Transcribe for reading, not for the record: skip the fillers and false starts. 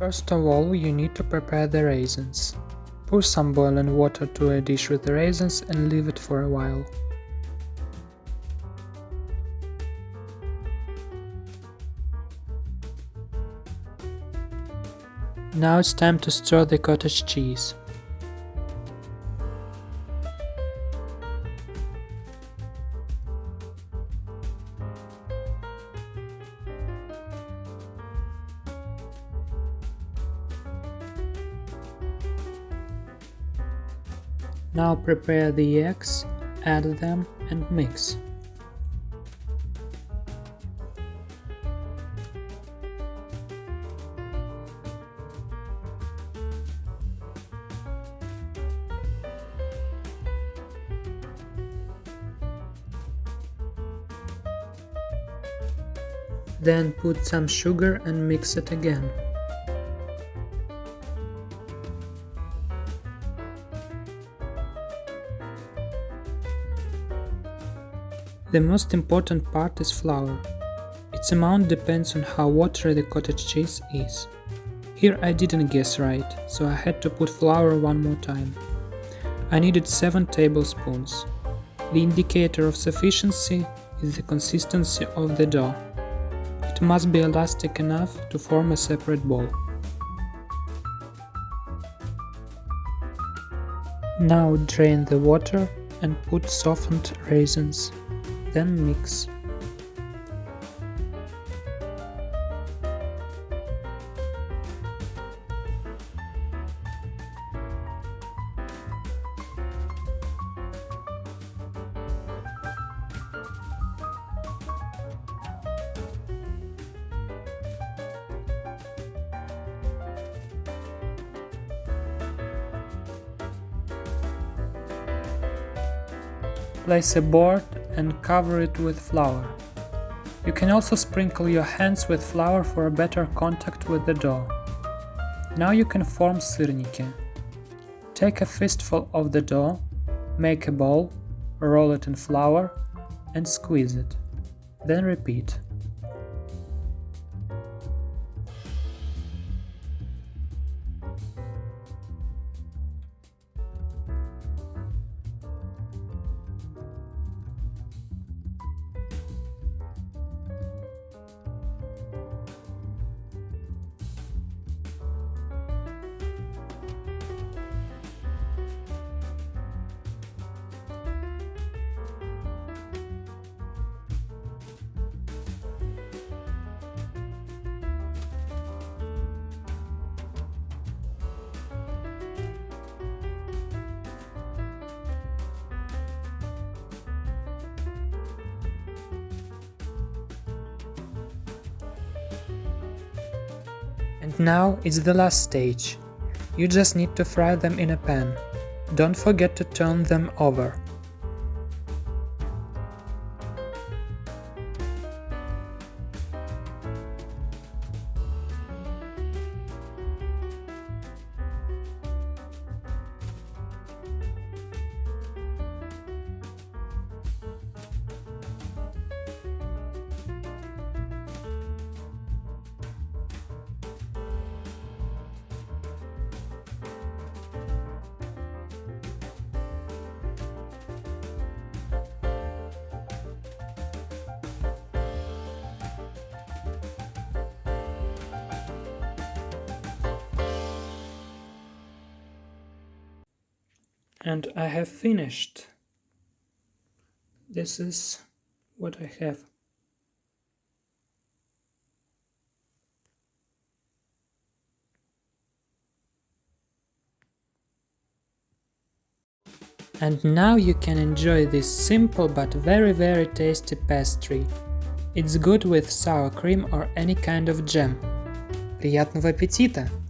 First of all, you need to prepare the raisins. Pour some boiling water to a dish with the raisins and leave it for a while. Now it's time to stir the cottage cheese. Now prepare the eggs, add them and mix. Then put some sugar and mix it again. The most important part is flour. Its amount depends on how watery the cottage cheese is. Here I didn't guess right, so I had to put flour one more time. I needed 7 tablespoons. The indicator of sufficiency is the consistency of the dough. It must be elastic enough to form a separate ball. Now drain the water and put softened raisins. Then mix. Place a board and cover it with flour. You can also sprinkle your hands with flour for a better contact with the dough. Now you can form syrniki. Take a fistful of the dough, make a ball, roll it in flour and squeeze it. Then repeat. And now it's the last stage. You just need to fry them in a pan. Don't forget to turn them over. And I have finished. This is what I have. And now you can enjoy this simple but very tasty pastry. It's good with sour cream or any kind of jam. Приятного аппетита!